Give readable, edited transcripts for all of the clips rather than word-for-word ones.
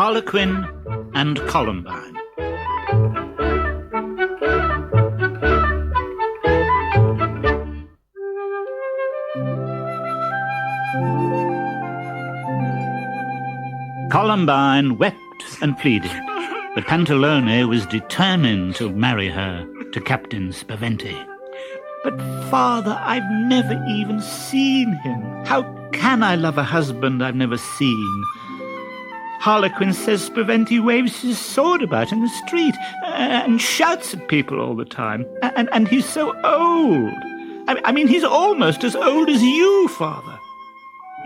Harlequin and Columbine. Columbine wept and pleaded, but Pantalone was determined to marry her to Captain Spaventi. "But, Father, I've never even seen him. How can I love a husband I've never seen? Harlequin says Spaventi waves his sword about in the street and shouts at people all the time. And he's so old. I mean, he's almost as old as you, Father."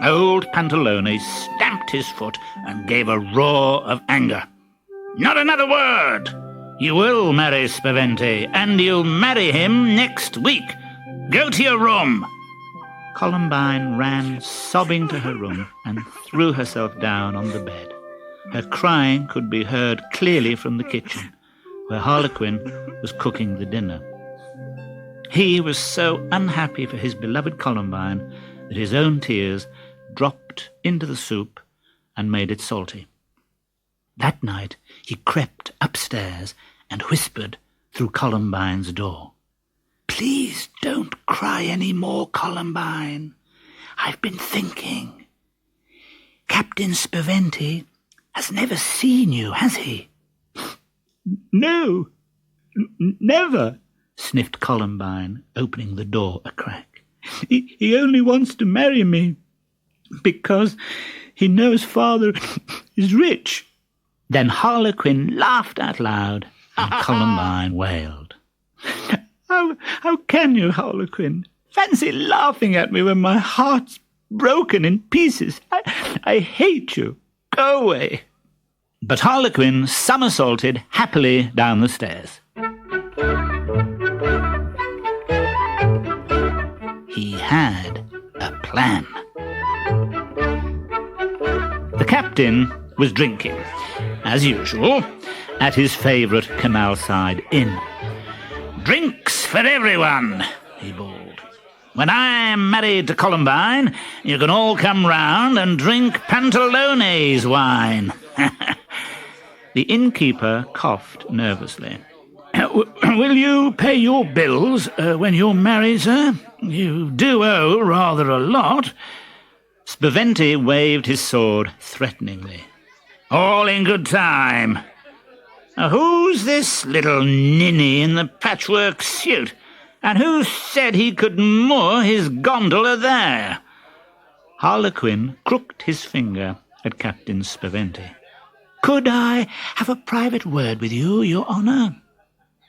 Old Pantalone stamped his foot and gave a roar of anger. "Not another word! You will marry Spaventi, and you'll marry him next week. Go to your room." Columbine ran sobbing to her room and threw herself down on the bed. Her crying could be heard clearly from the kitchen, where Harlequin was cooking the dinner. He was so unhappy for his beloved Columbine that his own tears dropped into the soup and made it salty. That night he crept upstairs and whispered through Columbine's door. "Please don't cry any more, Columbine. I've been thinking. Captain Spaventi has never seen you, has he?" "No, never," sniffed Columbine, opening the door a crack. He only wants to marry me because he knows Father is rich." Then Harlequin laughed out loud, and Columbine wailed. How can you, Harlequin? Fancy laughing at me when my heart's broken in pieces. I hate you. Go away." But Harlequin somersaulted happily down the stairs. He had a plan. The captain was drinking, as usual, at his favourite canal-side inn. "Drinks for everyone," he bawled. "When I am married to Columbine, you can all come round and drink Pantalone's wine." The innkeeper coughed nervously. "Will you pay your bills when you're married, sir? You do owe rather a lot." Spaventi waved his sword threateningly. "All in good time. Who's this little ninny in the patchwork suit? And who said he could moor his gondola there?" Harlequin crooked his finger at Captain Spaventi. "Could I have a private word with you, Your Honour?"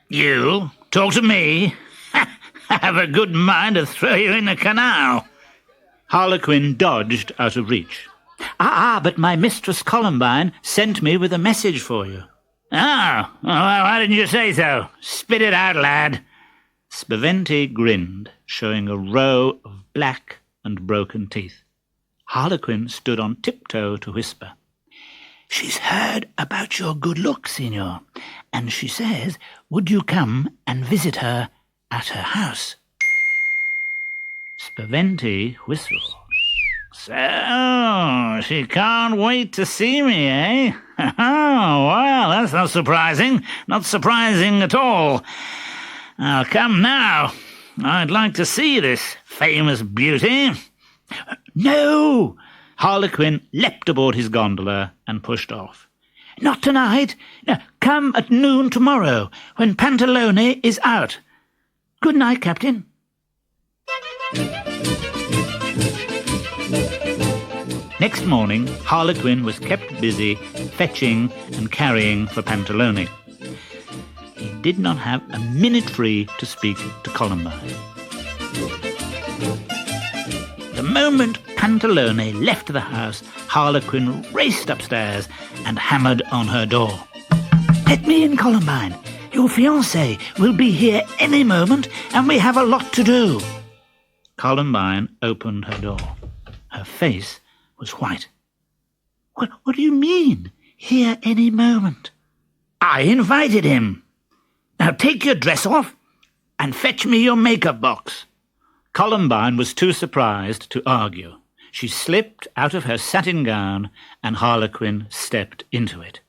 "You? Talk to me? I have a good mind to throw you in the canal." Harlequin dodged out of reach. But my mistress Columbine sent me with a message for you." "Oh, well, why didn't you say so? Spit it out, lad." Spaventi grinned, showing a row of black and broken teeth. Harlequin stood on tiptoe to whisper. "She's heard about your good looks, Signor, and she says, would you come and visit her at her house?" Spaventi whistled. "So, she can't wait to see me, eh? Oh, well, that's not surprising. Not surprising at all. I'll come now. I'd like to see this famous beauty." "No!" Harlequin leapt aboard his gondola and pushed off. "Not tonight. No, come at noon tomorrow, when Pantalone is out. Good night, Captain." Next morning, Harlequin was kept busy fetching and carrying for Pantalone. He did not have a minute free to speak to Columbine. The moment Pantalone left the house, Harlequin raced upstairs and hammered on her door. "Let me in, Columbine. Your fiancé will be here any moment, and we have a lot to do." Columbine opened her door. Her face was white. What do you mean, here any moment?" "I invited him. Now take your dress off and fetch me your makeup box." Columbine was too surprised to argue. She slipped out of her satin gown, and Harlequin stepped into it.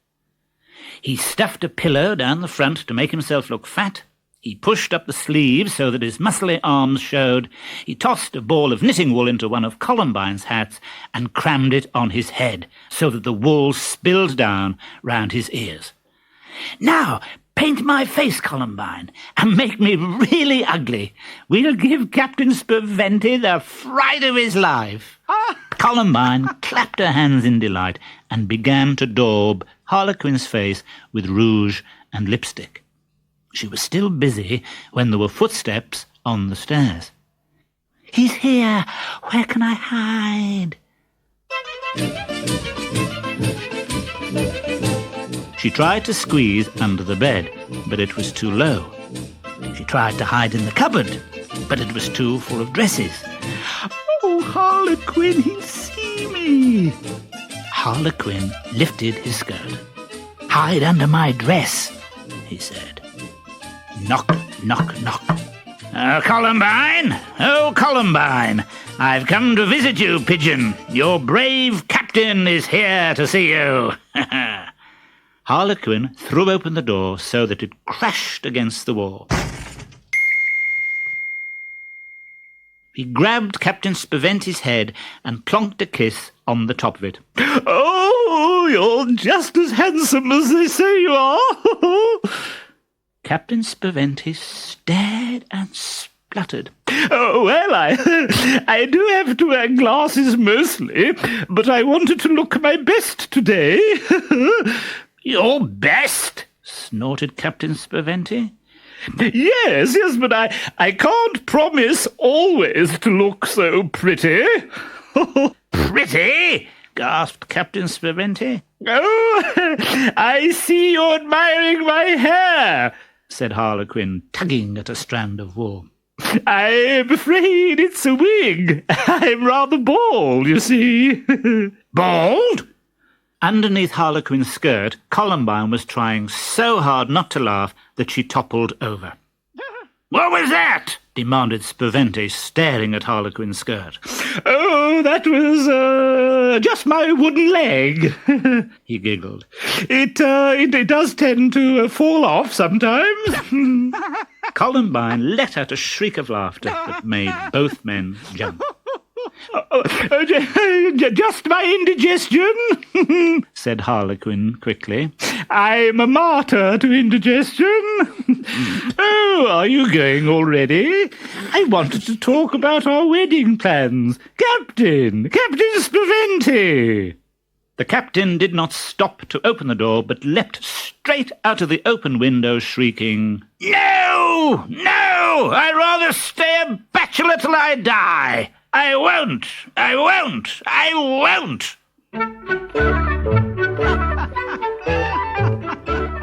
He stuffed a pillow down the front to make himself look fat. He pushed up the sleeves so that his muscly arms showed. He tossed a ball of knitting wool into one of Columbine's hats and crammed it on his head so that the wool spilled down round his ears. "Now, paint my face, Columbine, and make me really ugly. We'll give Captain Spaventi the fright of his life." Columbine clapped her hands in delight and began to daub Harlequin's face with rouge and lipstick. She was still busy when there were footsteps on the stairs. "He's here. Where can I hide?" She tried to squeeze under the bed, but it was too low. She tried to hide in the cupboard, but it was too full of dresses. "Oh, Harlequin, he'll see me." Harlequin lifted his skirt. "Hide under my dress," he said. Knock, knock, knock. Columbine! Oh, Columbine! I've come to visit you, pigeon. Your brave captain is here to see you." Harlequin threw open the door so that it crashed against the wall. He grabbed Captain Spaventi's head and plonked a kiss on the top of it. "Oh, you're just as handsome as they say you are." Captain Spaventi stared and spluttered. "Oh, well, I do have to wear glasses mostly, but I wanted to look my best today." "Your best?" snorted Captain Spaventi. Yes, but I can't promise always to look so pretty." "Pretty?" gasped Captain Spaventi. "Oh, I see you're admiring my hair," said Harlequin, tugging at a strand of wool. "I'm afraid it's a wig. I'm rather bald, you see." "Bald?" Underneath Harlequin's skirt, Columbine was trying so hard not to laugh that she toppled over. "What was that?" demanded Spaventi, staring at Harlequin's skirt. "Oh, that was just my wooden leg," he giggled. It does tend to fall off sometimes." Columbine let out a shriek of laughter that made both men jump. Just my indigestion," said Harlequin quickly. "I'm a martyr to indigestion." "Oh, are you going already? I wanted to talk about our wedding plans. Captain Spaventi!" The captain did not stop to open the door, but leapt straight out of the open window, shrieking, "No! I'd rather stay a bachelor till I die! I won't!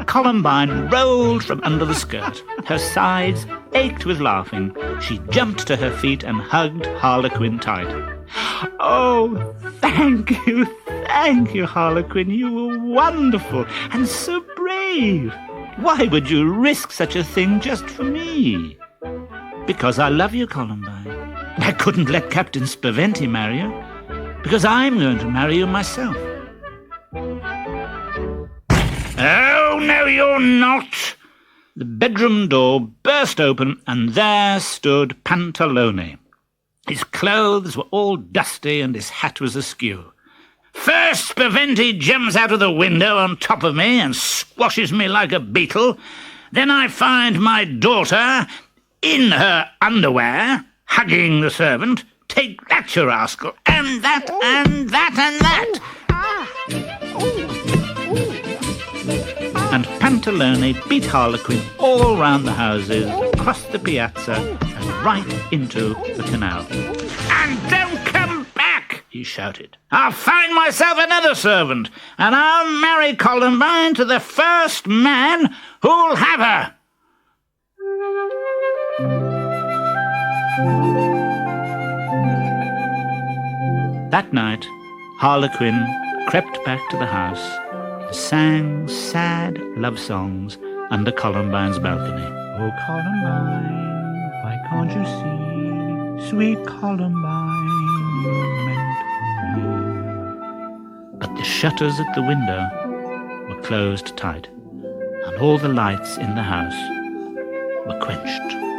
Columbine rolled from under the skirt. Her sides ached with laughing. She jumped to her feet and hugged Harlequin tight. "Oh, thank you, Harlequin. You were wonderful and so brave. Why would you risk such a thing just for me?" "Because I love you, Columbine. I couldn't let Captain Spaventi marry you, because I'm going to marry you myself." "Oh, no, you're not!" The bedroom door burst open, and there stood Pantalone. His clothes were all dusty, and his hat was askew. "First Spaventi jumps out of the window on top of me and squashes me like a beetle. Then I find my daughter in her underwear, hugging the servant. Take that, you rascal, and that, and that, and that." And Pantalone beat Harlequin all round the houses, across the piazza, and right into the canal. "And don't come back," he shouted. "I'll find myself another servant, and I'll marry Columbine to the first man who'll have her." That night, Harlequin crept back to the house and sang sad love songs under Columbine's balcony. "Oh, Columbine, why can't you see? Sweet Columbine, you're meant The shutters at the window were closed tight, and all the lights in the house were quenched.